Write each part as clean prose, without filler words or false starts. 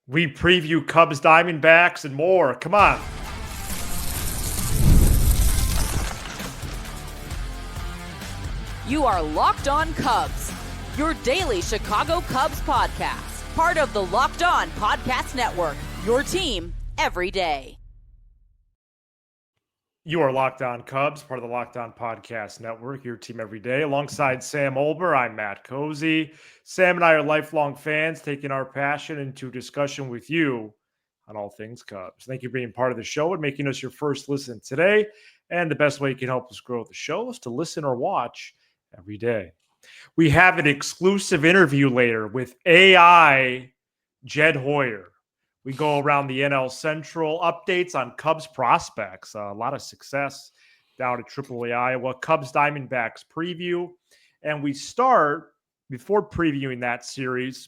We preview Cubs, Diamondbacks, and more. Come on. You are Locked On Cubs, your daily Chicago Cubs podcast. Part of the Locked On Podcast Network, your team every day. You are Locked On Cubs, part of the Locked On Podcast Network, your team every day. Alongside Sam Olber, I'm Matt Cozy. Sam and I are lifelong fans, taking our passion into discussion with you on all things Cubs. Thank you for being part of the show and making us your first listen today. And the best way you can help us grow the show is to listen or watch every day. We have an exclusive interview later with AI Jed Hoyer. We go around the NL Central, updates on Cubs prospects, a lot of success down at AAA Iowa, Cubs Diamondbacks preview. And we start, before previewing that series,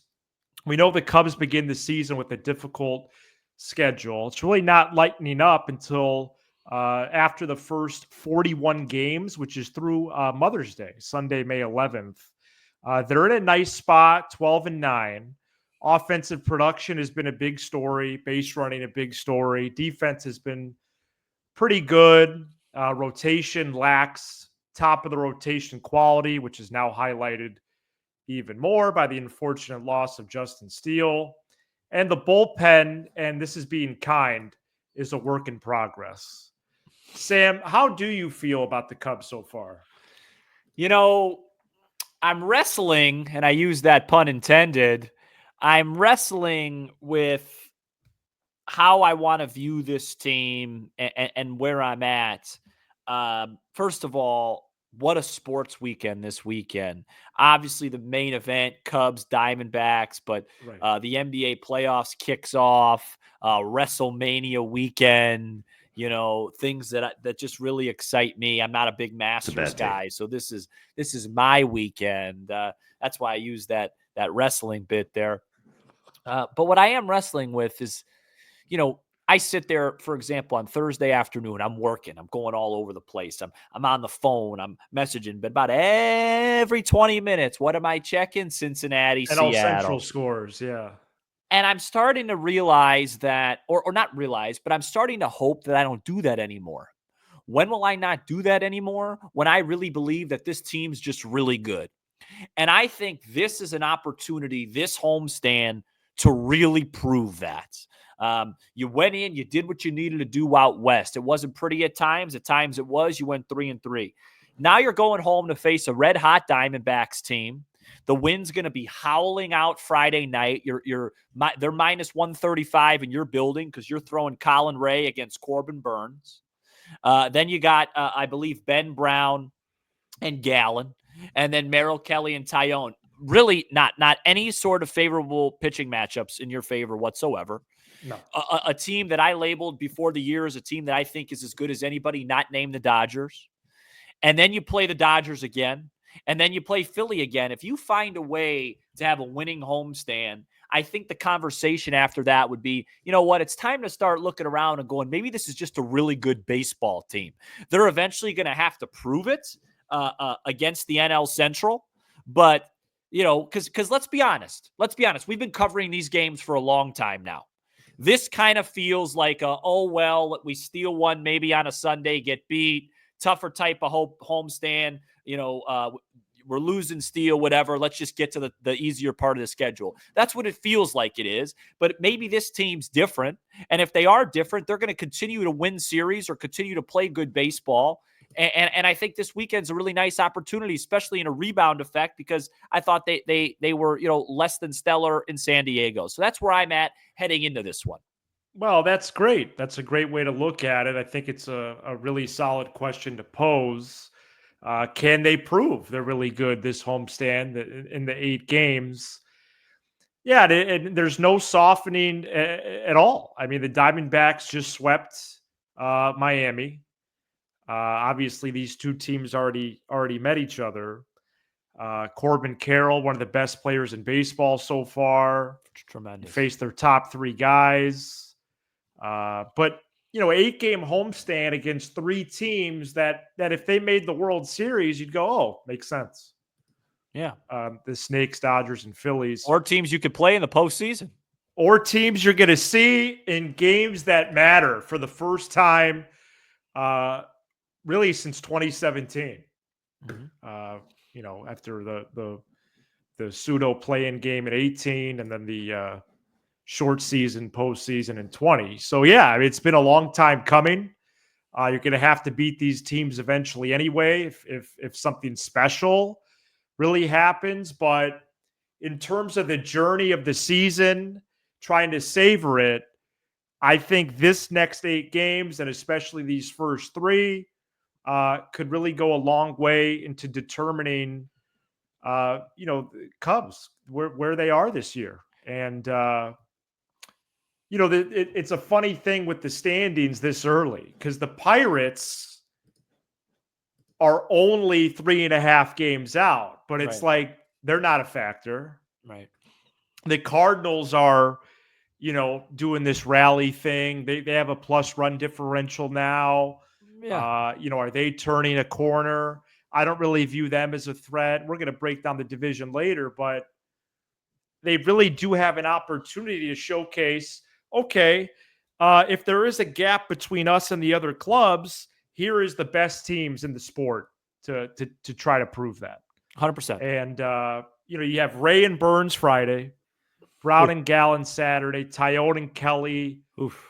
we know the Cubs begin the season with a difficult schedule. It's really not lightening up until after the first 41 games, which is through Mother's Day, Sunday, May 11th. They're in a nice spot, 12-9. Offensive production has been a big story. Base running, a big story. Defense has been pretty good. Rotation lacks top of the rotation quality, which is now highlighted even more by the unfortunate loss of Justin Steele. And the bullpen, and this is being kind, is a work in progress. Sam, how do you feel about the Cubs so far? You know, I'm wrestling, and I use that pun intended. I'm wrestling with how I want to view this team and where I'm at. First of all, what a sports weekend this weekend. Obviously, the main event, Cubs, Diamondbacks, but the NBA playoffs kicks off, WrestleMania weekend, you know, things that just really excite me. I'm not a big Masters guy, so this is my weekend. That's why I use that wrestling bit there. But what I am wrestling with is, you know, I sit there, for example, on Thursday afternoon, I'm working, I'm going all over the place. I'm on the phone, I'm messaging, but about every 20 minutes, what am I checking? Cincinnati, And all Seattle. Central scores, yeah. And I'm starting to realize that, or not realize, but I'm starting to hope that I don't do that anymore. When will I not do that anymore? When I really believe that this team's just really good. And I think this is an opportunity, this homestand, to really prove that. You went in, you did what you needed to do out west. It wasn't pretty at times. At times it was. You went 3-3. Now you're going home to face a red-hot Diamondbacks team. The wind's going to be howling out Friday night. They're minus 135 in your building because you're throwing Colin Ray against Corbin Burns. Then you got, I believe, Ben Brown and Gallen, and then Merrill Kelly and Tyone. Really not any sort of favorable pitching matchups in your favor whatsoever. No. A team that I labeled before the year as a team that I think is as good as anybody, not named the Dodgers. And then you play the Dodgers again, and then you play Philly again. If you find a way to have a winning homestand, I think the conversation after that would be, you know what, it's time to start looking around and going, maybe this is just a really good baseball team. They're eventually going to have to prove it against the NL Central, but you know, because let's be honest. We've been covering these games for a long time now. This kind of feels like we steal one maybe on a Sunday, get beat, tougher type of homestand. You know, we're losing Steele, whatever. Let's just get to the easier part of the schedule. That's what it feels like it is. But maybe this team's different. And if they are different, they're going to continue to win series or continue to play good baseball. And I think this weekend's a really nice opportunity, especially in a rebound effect, because I thought they were, you know, less than stellar in San Diego. So that's where I'm at heading into this one. Well, that's great. That's a great way to look at it. I think it's a really solid question to pose. Can they prove they're really good this homestand in the 8 games? Yeah, and there's no softening at all. I mean, the Diamondbacks just swept Miami. Obviously, these two teams already met each other. Corbin Carroll, one of the best players in baseball so far. Tremendous. Faced their top 3 guys. But, you know, 8-game homestand against 3 teams that if they made the World Series, you'd go, oh, makes sense. Yeah. The Snakes, Dodgers, and Phillies. Or teams you could play in the postseason. or teams you're going to see in games that matter for the first time, really since 2017. After the pseudo play-in game at 18, and then the short season postseason in 20. So yeah, I mean, it's been a long time coming. You're going to have to beat these teams eventually anyway, if something special really happens. But in terms of the journey of the season, trying to savor it, I think this next 8 games, and especially these first 3, could really go a long way into determining, Cubs where they are this year. And it's a funny thing with the standings this early, because the Pirates are only 3.5 games out, but it's Right. like they're not a factor. Right. The Cardinals are, doing this rally thing. They have a plus run differential now. Yeah. Are they turning a corner? I don't really view them as a threat. We're going to break down the division later, but they really do have an opportunity to showcase, okay, if there is a gap between us and the other clubs, here is the best teams in the sport to try to prove that. 100%. And you have Ray and Burns Friday, Brown and Gallen Saturday, Tyone and Kelly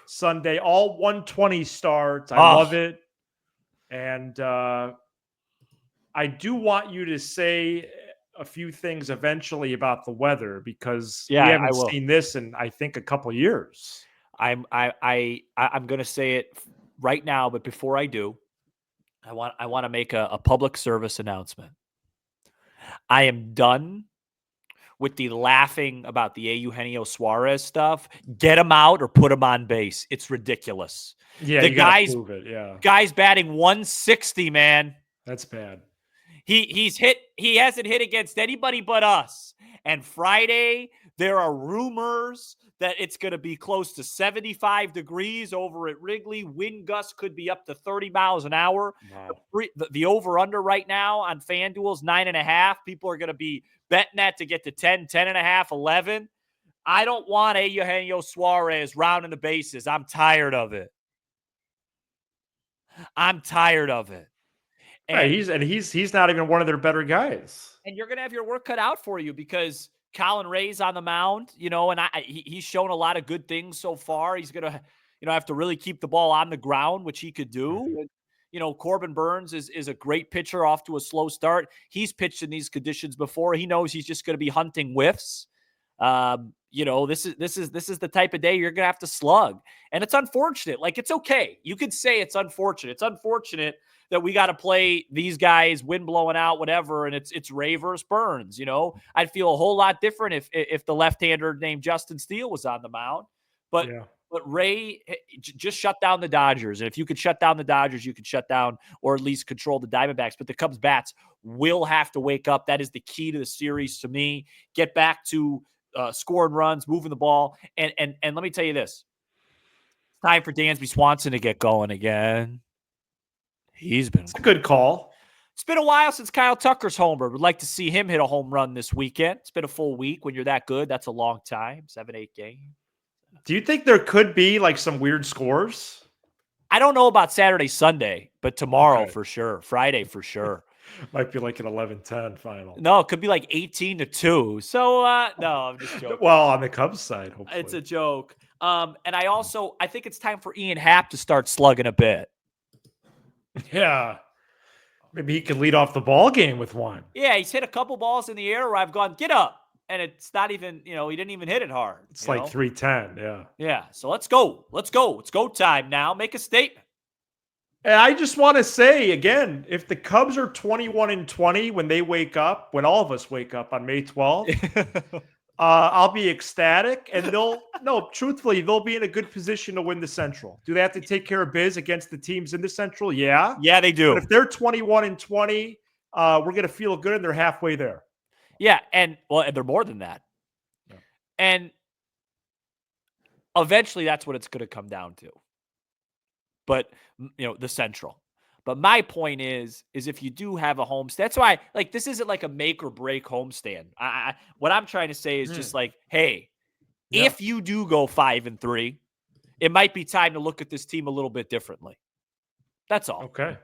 Sunday, all 120 starts. I love it. And I do want you to say a few things eventually about the weather, because we Yeah, I haven't will. seen this in, I think, a couple years. I'm going to say it right now, but before I do, I want to make a public service announcement. I am done with the laughing about the Eugenio Suarez stuff. Get him out or put him on base. It's ridiculous. Yeah, The you gotta guy's prove it. Yeah, guy's batting 160, man. that's bad. He hasn't hit against anybody but us. And Friday, there are rumors that it's going to be close to 75 degrees over at Wrigley. Wind gusts could be up to 30 miles an hour. Wow. The over-under right now on FanDuel is 9.5. People are going to be betting that to get to 10, 10.5, 11. I don't want Eugenio Suarez rounding the bases. I'm tired of it. Right, he's not even one of their better guys. And you're going to have your work cut out for you, because Colin Ray's on the mound, and he's shown a lot of good things so far. He's going to, have to really keep the ball on the ground, which he could do. And, Corbin Burns is a great pitcher off to a slow start. He's pitched in these conditions before. He knows he's just going to be hunting whiffs. This is the type of day you're going to have to slug. And it's unfortunate. Like, it's okay. You could say it's unfortunate. It's unfortunate that we got to play these guys, wind blowing out, whatever, and it's Ray versus Burns. I'd feel a whole lot different if the left-hander named Justin Steele was on the mound. But Ray just shut down the Dodgers. And if you could shut down the Dodgers, you could shut down or at least control the Diamondbacks. But the Cubs bats will have to wake up. That is the key to the series to me. Get back to scoring runs, moving the ball. And let me tell you this. It's time for Dansby Swanson to get going again. It's a good call. It's been a while since Kyle Tucker's homer. Would like to see him hit a home run this weekend. It's been a full week. When you're that good, that's a long time. 7-8 games. Do you think there could be like some weird scores? I don't know about Saturday, Sunday, but tomorrow for sure. Friday for sure. Might be like an 11-10 final. No, it could be like 18-2. So, no, I'm just joking. Well, on the Cubs side, hopefully. It's a joke. And I think it's time for Ian Happ to start slugging a bit. Yeah. Maybe he could lead off the ball game with one. Yeah, he's hit a couple balls in the air where I've gone, get up. And it's not even, he didn't even hit it hard. It's like 310, yeah. Yeah, so let's go. It's go time now. Make a statement. And I just want to say, again, if the Cubs are 21-20 when they wake up, when all of us wake up on May 12th, I'll be ecstatic. And truthfully, they'll be in a good position to win the Central. Do they have to take care of biz against the teams in the Central? Yeah. Yeah, they do. But if they're 21-20, we're going to feel good, and they're halfway there. Yeah, and they're more than that. Yeah. And eventually that's what it's going to come down to. But, the Central. But my point is if you do have a homestand, that's why, this isn't like a make or break homestand. What I'm trying to say is just like, hey, Yeah. If you do go 5-3, it might be time to look at this team a little bit differently. That's all. Okay.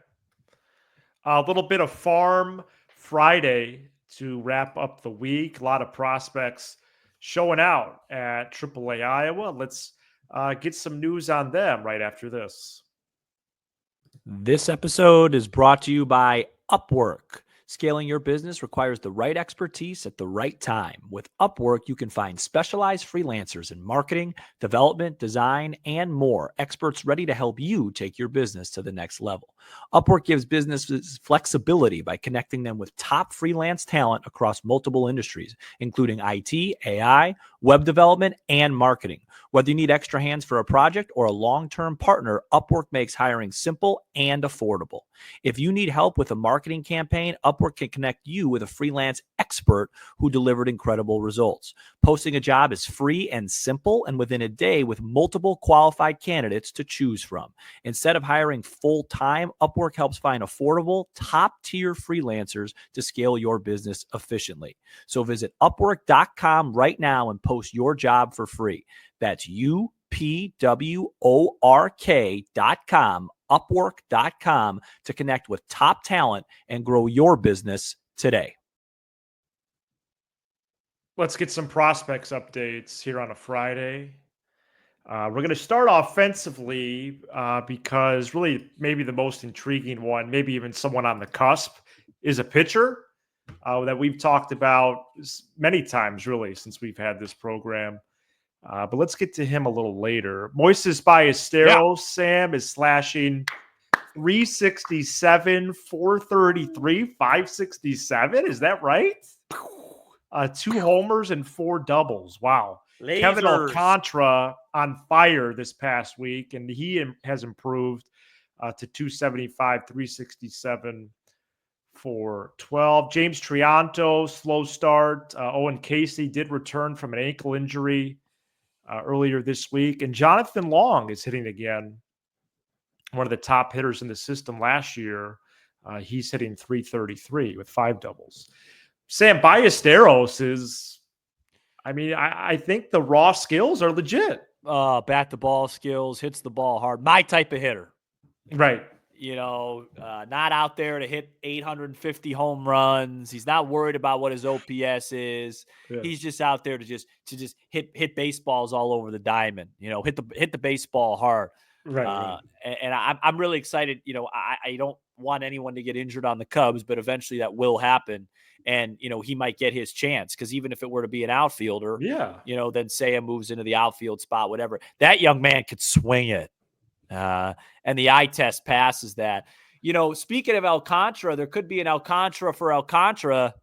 A little bit of Farm Friday to wrap up the week. A lot of prospects showing out at AAA Iowa. Let's get some news on them right after this. This episode is brought to you by Upwork. Scaling your business requires the right expertise at the right time. With Upwork, you can find specialized freelancers in marketing, development, design, and more. Experts ready to help you take your business to the next level. Upwork gives businesses flexibility by connecting them with top freelance talent across multiple industries, including IT, AI, web development, and marketing. Whether you need extra hands for a project or a long-term partner, Upwork makes hiring simple and affordable. If you need help with a marketing campaign, Upwork can connect you with a freelance expert who delivered incredible results. Posting a job is free and simple, and within a day with multiple qualified candidates to choose from. Instead of hiring full-time, Upwork helps find affordable, top-tier freelancers to scale your business efficiently. So visit Upwork.com right now and post your job for free. That's UPWORK.com, Upwork.com, to connect with top talent and grow your business today. Let's get some prospects updates here on a Friday. We're going to start offensively because really maybe the most intriguing one, maybe even someone on the cusp, is a pitcher that we've talked about many times really since we've had this program. But let's get to him a little later. Moises Ballesteros, Sam, is slashing 367, 433, 567. Is that right? 2 homers and 4 doubles. Wow. Lasers. Kevin Alcantara on fire this past week, and he has improved to 275, 367 for 12. James Trianto, slow start. Owen Casey did return from an ankle injury earlier this week. And Jonathan Long is hitting again. One of the top hitters in the system last year. He's hitting 333 with 5 doubles. Sam Ballesteros is, I think the raw skills are legit. Bat the ball skills, hits the ball hard. My type of hitter. Right. Not out there to hit 850 home runs. He's not worried about what his OPS is. Yeah. He's just out there to just hit baseballs all over the diamond. Hit the baseball hard. Right. And I'm really excited. I don't want anyone to get injured on the Cubs, but eventually that will happen. And, he might get his chance because even if it were to be an outfielder, then Saya moves into the outfield spot, whatever. That young man could swing it. And the eye test passes that. Speaking of Alcantara, there could be an Alcantara for Alcantara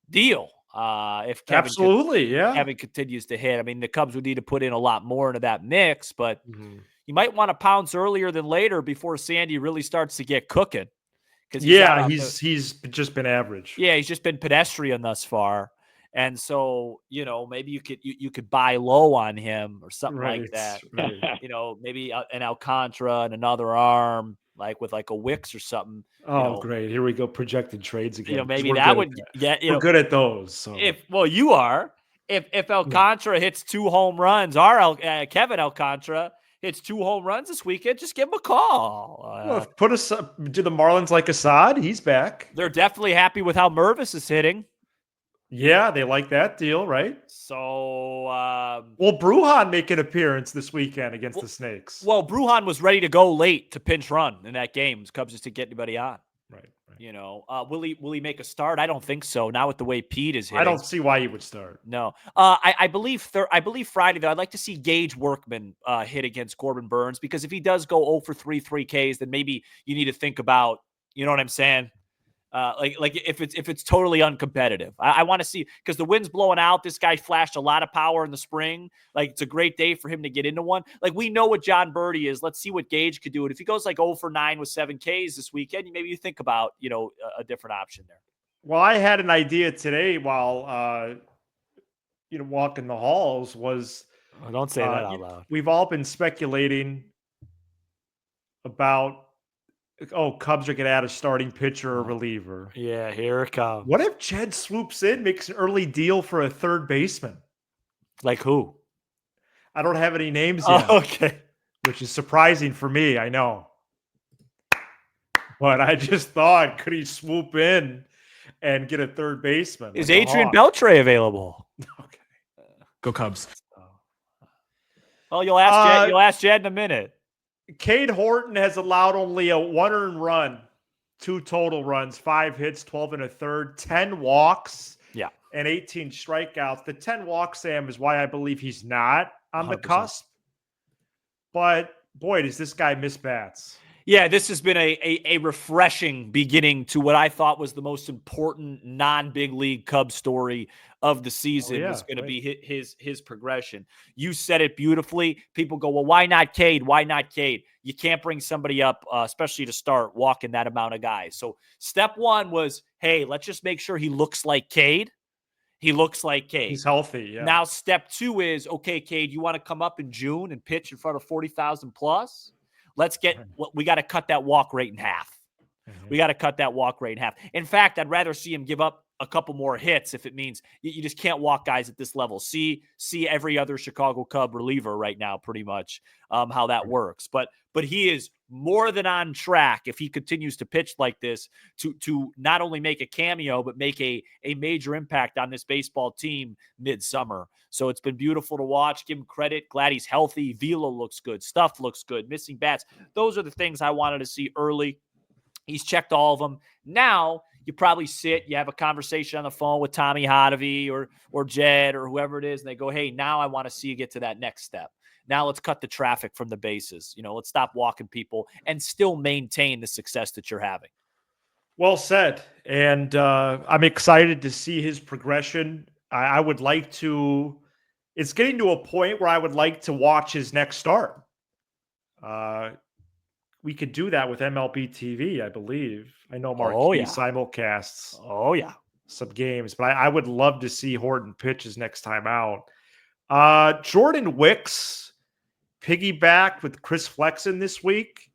deal. If Kevin Kevin continues to hit. The Cubs would need to put in a lot more into that mix, but you might want to pounce earlier than later before Sandy really starts to get cooking. He's just been average. Yeah, he's just been pedestrian thus far. And so, maybe you could buy low on him or something like that. Right. Maybe an Alcantara and another arm, with a Wicks or something. Great. Here we go. Projected trades again. Maybe that would get, we're good at those. So. You are. If Alcantara hits 2 home runs, Kevin Alcantara hits 2 home runs this weekend, just give him a call. Put us up. Do the Marlins like Assad? He's back. They're definitely happy with how Mervis is hitting. Yeah, they like that deal, right? So, will Brujan make an appearance this weekend against the Snakes? Well, Brujan was ready to go late to pinch run in that game. Cubs just to get anybody on. Right. Will he make a start? I don't think so. Not with the way Pete is hitting. I don't see why he would start. No. I believe Friday though. I'd like to see Gage Workman hit against Corbin Burns, because if he does go 0 for 3 Ks, then maybe you need to think about, you know what I'm saying? If it's totally uncompetitive. I want to see, because the wind's blowing out. This guy flashed a lot of power in the spring. It's a great day for him to get into one. We know what John Birdie is. Let's see what Gage could do. And if he goes 0 for 9 with 7 Ks this weekend, maybe you think about, a different option there. Well, I had an idea today while, walking the halls was. Oh, don't say that out loud. We've all been speculating about, Cubs are going to add a starting pitcher or reliever. Yeah, here it comes. What if Jed swoops in, makes an early deal for a third baseman? Like who? I don't have any names yet, Oh, okay. which is surprising for me. I know. But I just thought, could he swoop in and get a third baseman? Is Like a Adrian hawk? Beltre available? Okay. Go Cubs. Oh, you'll ask Jed. You'll ask Jed in a minute. Cade Horton has allowed only a 1 earned run, 2 total runs, 5 hits, 12 and a third, 10 walks, Yeah. and 18 strikeouts. The 10 walks, Sam, is why I believe he's not on the 100%. cusp. But boy, does this guy miss bats. Yeah, this has been a refreshing beginning to what I thought was the most important non-big league Cubs story of the season was going to be his progression. You said it beautifully. People go, well, why not Cade? Why not Cade? You can't bring somebody up, especially to start walking that amount of guys. So step one was, hey, let's just make sure he looks like Cade. He looks like Cade. He's healthy. Yeah. Now step two is, okay, Cade, you want to come up in June and pitch in front of 40,000 plus? We got to cut that walk rate in half. We got to cut that walk rate in half. In fact, I'd rather see him give up a couple more hits if it means you just can't walk guys at this level. See every other Chicago Cub reliever right now, pretty much how that works. But he is more than on track if he continues to pitch like this to not only make a cameo, but make a major impact on this baseball team midsummer. So it's been beautiful to watch. Give him credit. Glad he's healthy. Velo looks good. Stuff looks good. Missing bats. Those are the things I wanted to see early. He's checked all of them. Now you probably you have a conversation on the phone with Tommy Hotovy or Jed or whoever it is, and they go, hey, now I want to see you get to that next step. Now let's cut the traffic from the bases. Let's stop walking people and still maintain the success that you're having. Well said. And I'm excited to see his progression. I would like to – it's getting to a point where I would like to watch his next start. We could do that with MLB TV, I believe. I know Marquee simulcasts some games, but I would love to see Horton pitch his next time out. Jordan Wicks piggybacked with Chris Flexen this week.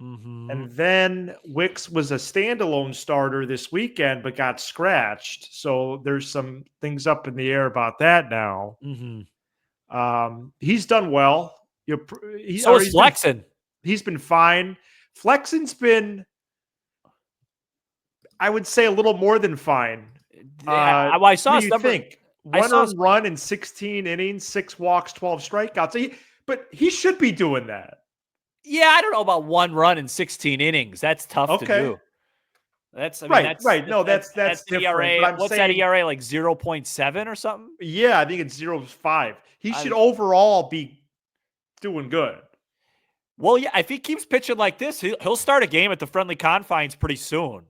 Mm-hmm. And then Wicks was a standalone starter this weekend, but got scratched. So there's some things up in the air about that now. Mm-hmm. He's done well. So is Flexen. He's been fine. Flexen's been, I would say, a little more than fine. I saw what do you number. Think? 1 earned run in 16 innings, 6 walks, 12 strikeouts. But he should be doing that. Yeah, I don't know about 1 run in 16 innings. That's tough to do. That's right. No, that's the different. ERA. What's that ERA, like 0.7 or something? Yeah, I think it's 0.5. He should overall be doing good. Well, yeah, if he keeps pitching like this, he'll start a game at the friendly confines pretty soon.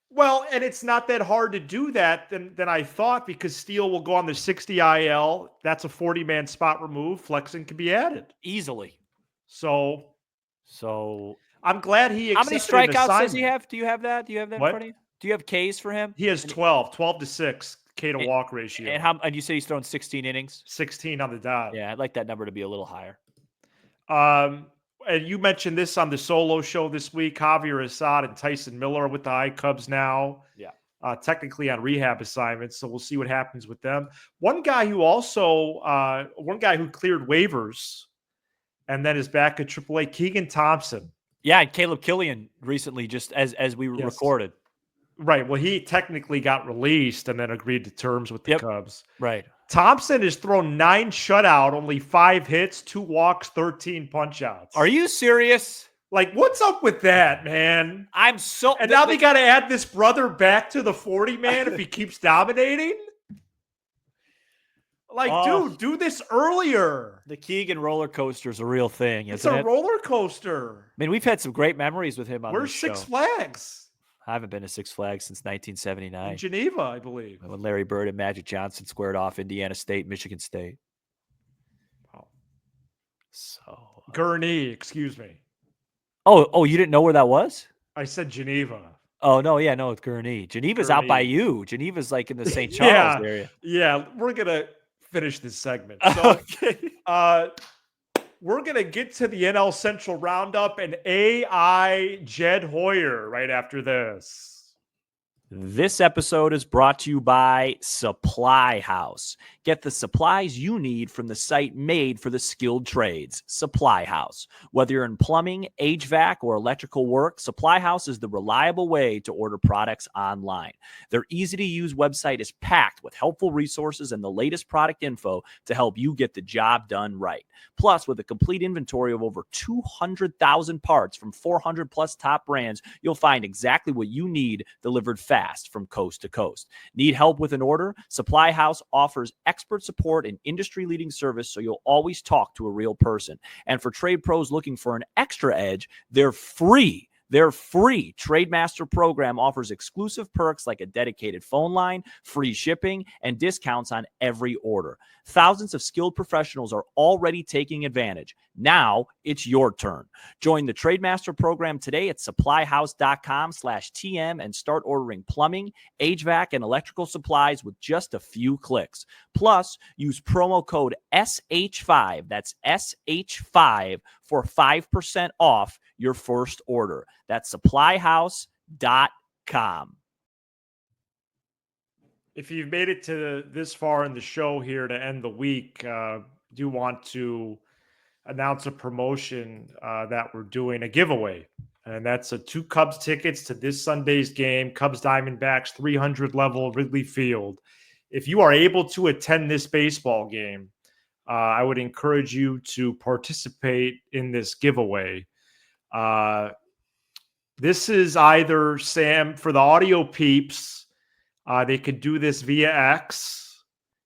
Well, and it's not that hard to do that than I thought, because Steele will go on the 60 IL. That's a 40-man spot remove. Flexen can be added easily. So I'm glad he accepted. How many strikeouts does he have? Do you have that? In front of you? Do you have Ks for him? He has 12 to 6 K to walk ratio. And you say he's thrown 16 innings? 16 on the dot. Yeah, I'd like that number to be a little higher. And you mentioned this on the solo show this week. Javier Assad and Tyson Miller are with the I Cubs now. Yeah. Technically on rehab assignments, so we'll see what happens with them. One guy who cleared waivers and then is back at AAA, Keegan Thompson. Yeah, and Caleb Killian recently, just as we recorded. Right. Well, he technically got released and then agreed to terms with the Cubs. Right. Thompson has thrown 9 shutout, only 5 hits, 2 walks, 13 punch-outs. Are you serious? Like, what's up with that, man? And now they got to add this brother back to the 40-man if he keeps dominating? Like, dude, do this earlier. The Keegan roller coaster is a real thing, isn't it? It's a roller coaster. I mean, we've had some great memories with him on this show. Where's Six Flags? I haven't been to Six Flags since 1979. In Geneva, I believe. When Larry Bird and Magic Johnson squared off Indiana State, Michigan State. Wow. So Gurney, excuse me. Oh, you didn't know where that was? I said Geneva. Oh, no, it's Gurney. Geneva's out by you. Geneva's like in the St. Charles area. Yeah, we're going to finish this segment. So, okay. We're going to get to the NL Central Roundup and AI Jed Hoyer right after this. This episode is brought to you by Supply House. Get the supplies you need from the site made for the skilled trades, Supply House. Whether you're in plumbing, HVAC, or electrical work, Supply House is the reliable way to order products online. Their easy-to-use website is packed with helpful resources and the latest product info to help you get the job done right. Plus, with a complete inventory of over 200,000 parts from 400 plus top brands, you'll find exactly what you need delivered fast from coast to coast. Need help with an order? Supply House offers expert support and industry-leading service, so you'll always talk to a real person. And for trade pros looking for an extra edge, they're free. Their free Trademaster program offers exclusive perks like a dedicated phone line, free shipping, and discounts on every order. Thousands of skilled professionals are already taking advantage. Now it's your turn. Join the Trademaster program today at supplyhouse.com/TM and start ordering plumbing, HVAC, and electrical supplies with just a few clicks. Plus, use promo code SH5, that's SH5, for 5% off your first order. That's supplyhouse.com. If you've made it to this far in the show here to end the week, do want to announce a promotion that we're doing, a giveaway. And that's 2 Cubs tickets to this Sunday's game, Cubs Diamondbacks, 300 level Wrigley Field. If you are able to attend this baseball game, I would encourage you to participate in this giveaway. This is either, Sam, for the audio peeps, they could do this via X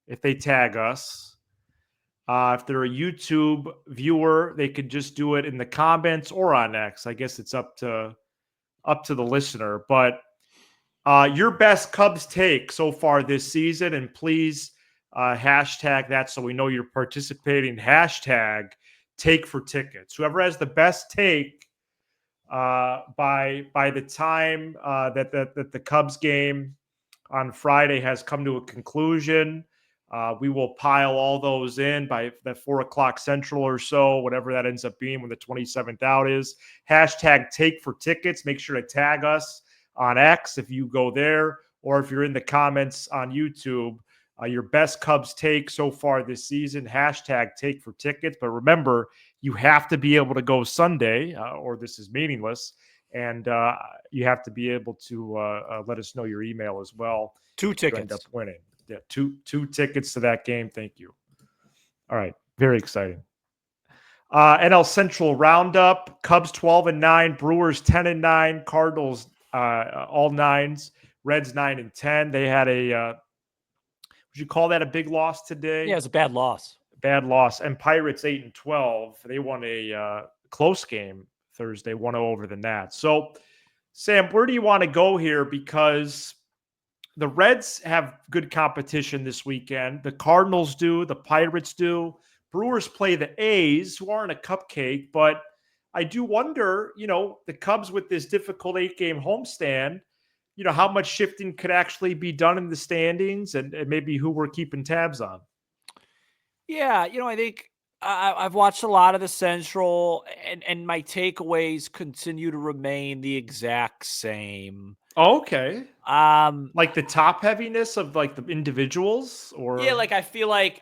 if they tag us. If they're a YouTube viewer, they could just do it in the comments or on X. I guess it's up to the listener. But your best Cubs take so far this season, and please hashtag that so we know you're participating. Hashtag take for tickets. Whoever has the best take by the time that the Cubs game on Friday has come to a conclusion, we will pile all those in by the 4:00 Central or so, whatever that ends up being when the 27th out is. Hashtag take for tickets. Make sure to tag us on X if you go there, or if you're in the comments on YouTube. Your best Cubs take so far this season, hashtag take for tickets. But remember, you have to be able to go Sunday or this is meaningless. And you have to be able to let us know your email as well. 2 tickets. End up winning. Yeah, two tickets to that game. Thank you. All right. Very exciting. NL Central roundup. Cubs 12-9, Brewers 10-9, Cardinals all 9s, Reds 9-10. They had would you call that a big loss today? Yeah, it's a bad loss. Bad loss. And Pirates 8-12. They won a close game Thursday, 1-0 over the Nats. So, Sam, where do you want to go here? Because the Reds have good competition this weekend. The Cardinals do. The Pirates do. Brewers play the A's, who aren't a cupcake. But I do wonder, the Cubs with this difficult 8-game homestand, how much shifting could actually be done in the standings and maybe who we're keeping tabs on. Yeah, I think I've watched a lot of the Central, and my takeaways continue to remain the exact same. Okay. Like the top heaviness of like the individuals, or yeah, like I feel like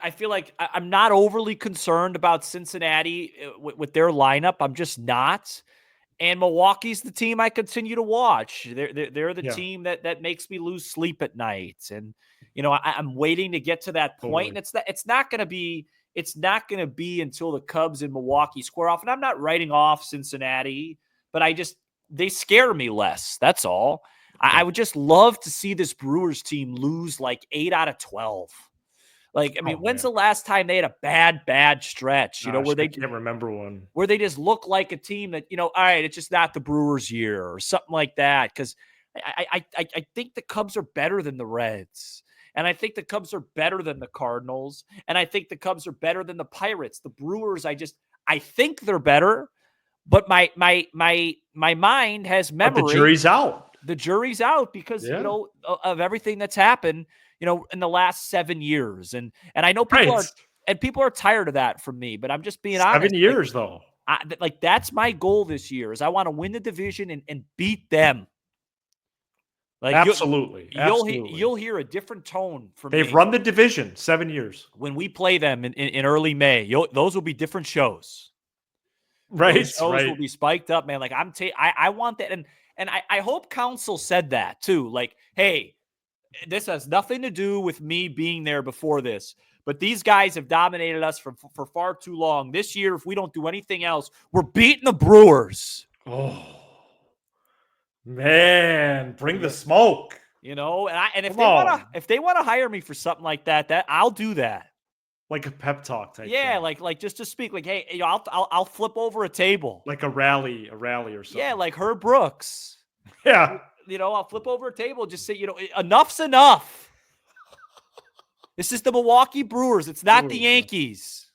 I'm not overly concerned about Cincinnati with their lineup. I'm just not. And Milwaukee's the team I continue to watch. They're the team that makes me lose sleep at night. And I'm waiting to get to that point. And it's not going to be until the Cubs and Milwaukee square off. And I'm not writing off Cincinnati, but they scare me less. That's all. I would just love to see this Brewers team lose like 8 out of 12. Like, when's the last time they had a bad stretch, where they can't remember one, where they just look like a team that, all right, it's just not the Brewers year or something like that. Cause I think the Cubs are better than the Reds. And I think the Cubs are better than the Cardinals. And I think the Cubs are better than the Pirates. The Brewers, I think they're better, but my mind has memory. But the jury's out. The jury's out because, of everything that's happened, in the last 7 years. And I know people are tired of that from me, but I'm just being honest. 7 years though. That's my goal this year is I want to win the division and beat them. Like Absolutely. you'll hear a different tone from They've me run the division 7 years. when we play them in early May. Those will be different shows. Right. Those shows will Right. be spiked up, man. Like I want that, and I hope Council said that too. Like, hey, this has nothing to do with me being there before this, but these guys have dominated us for far too long. This year, if we don't do anything else, we're beating the Brewers. Oh, man. Bring the smoke. And if Come they want to on. hire me for something like that I'll do that. Like a pep talk type Yeah, thing. like just to speak, like, hey, I'll flip over a table. Like a rally or something. Yeah, like Herb Brooks. Yeah. I'll flip over a table, just say, enough's enough. This is the Milwaukee Brewers. It's not the Yankees.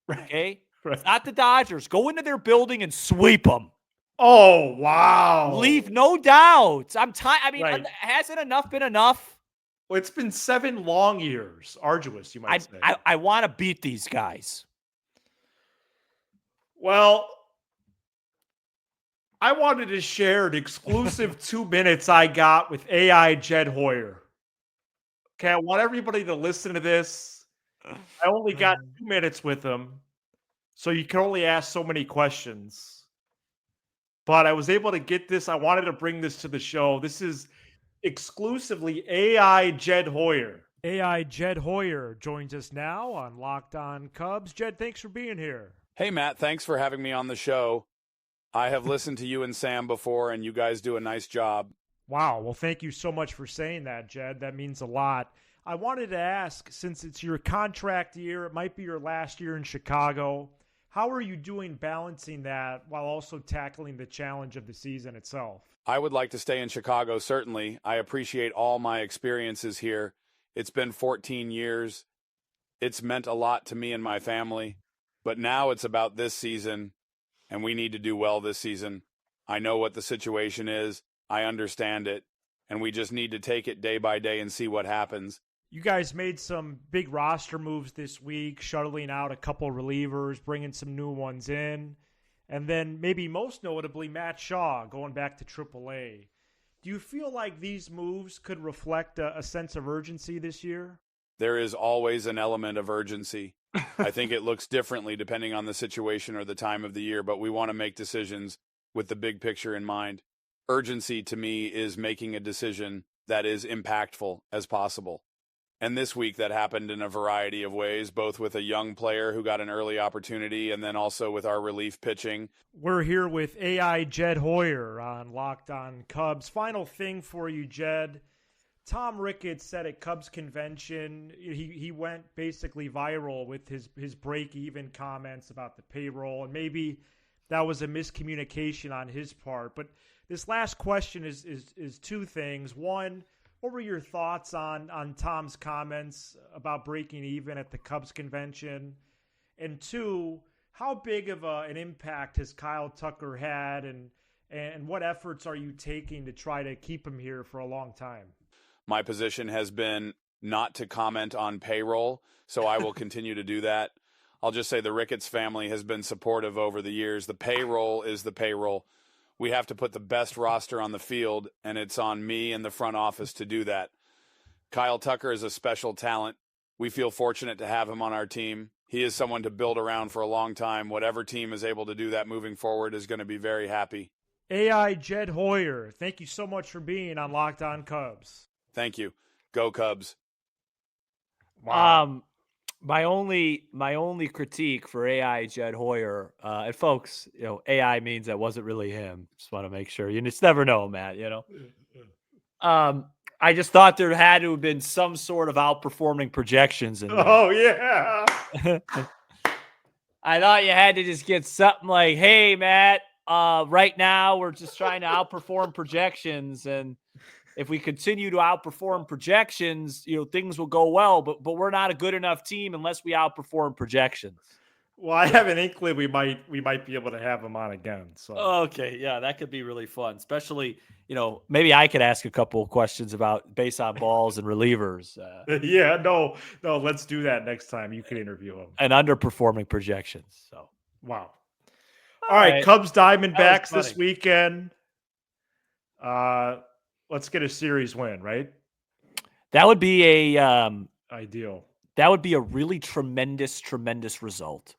Okay? Right. It's not the Dodgers. Go into their building and sweep them. Oh, wow. Leave no doubts. I'm tired. I mean, Right. hasn't enough been enough? Well, it's been 7 long years. Arduous, you might say. I want to beat these guys. Well, I wanted to share an exclusive 2 minutes I got with AI Jed Hoyer. Okay, I want everybody to listen to this. I only got 2 minutes with him, so you can only ask so many questions. But I was able to get this. I wanted to bring this to the show. This is exclusively AI Jed Hoyer. AI Jed Hoyer joins us now on Locked On Cubs. Jed, thanks for being here. Hey, Matt, thanks for having me on the show. I have listened to you and Sam before, and you guys do a nice job. Wow. Well, thank you so much for saying that, Jed. That means a lot. I wanted to ask, since it's your contract year, it might be your last year in Chicago, how are you doing balancing that while also tackling the challenge of the season itself? I would like to stay in Chicago, certainly. I appreciate all my experiences here. It's been 14 years. It's meant a lot to me and my family. But now it's about this season, and we need to do well this season. I know what the situation is. I understand it. And we just need to take it day by day and see what happens. You guys made some big roster moves this week, shuttling out a couple relievers, bringing some new ones in, and then maybe most notably Matt Shaw going back to AAA. Do you feel like these moves could reflect a sense of urgency this year? There is always an element of urgency. I think it looks differently depending on the situation or the time of the year, but we want to make decisions with the big picture in mind. Urgency to me is making a decision that is impactful as possible. And this week that happened in a variety of ways, both with a young player who got an early opportunity and then also with our relief pitching. We're here with AI Jed Hoyer on Locked On Cubs. Final thing for you, Jed. Tom Ricketts said at Cubs convention, he went basically viral with his break-even comments about the payroll, and maybe that was a miscommunication on his part. But this last question is two things. One, what were your thoughts on Tom's comments about breaking even at the Cubs convention? And two, how big of an impact has Kyle Tucker had, and what efforts are you taking to try to keep him here for a long time? My position has been not to comment on payroll, so I will continue to do that. I'll just say the Ricketts family has been supportive over the years. The payroll is the payroll. We have to put the best roster on the field, and it's on me and the front office to do that. Kyle Tucker is a special talent. We feel fortunate to have him on our team. He is someone to build around for a long time. Whatever team is able to do that moving forward is going to be very happy. AI Jed Hoyer, thank you so much for being on Locked On Cubs. Thank you. Go Cubs. Wow. My only critique for AI Jed Hoyer, and folks, AI means that wasn't really him. Just want to make sure. You just never know, Matt, I just thought there had to have been some sort of outperforming projections in there. Oh, yeah. I thought you had to just get something like, hey, Matt, right now we're just trying to outperform projections, and if we continue to outperform projections, things will go well, but we're not a good enough team unless we outperform projections. Well, I have an inkling we might be able to have him on again. So okay, yeah, that could be really fun. Especially, maybe I could ask a couple of questions about base on balls and relievers. Yeah, no, let's do that next time. You can interview him. And underperforming projections. So wow. All right, Cubs Diamondbacks this weekend. let's get a series win, right? That would be Ideal. That would be a really tremendous result.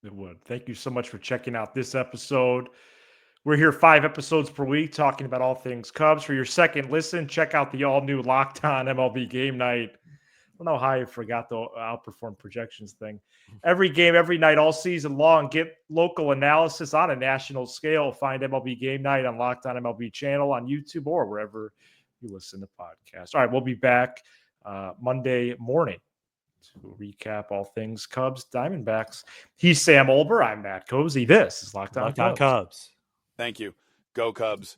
It would. Thank you so much for checking out this episode. We're here 5 episodes per week talking about all things Cubs. For your second listen, check out the all-new Locked On MLB Game Night. I don't know how I forgot the outperform projections thing. Every game, every night, all season long. Get local analysis on a national scale. Find MLB Game Night on Locked On MLB channel on YouTube or wherever you listen to podcasts. All right, we'll be back Monday morning to recap all things Cubs, Diamondbacks. He's Sam Olber. I'm Matt Cozy. This is Locked On Locked On Cubs. Thank you. Go Cubs.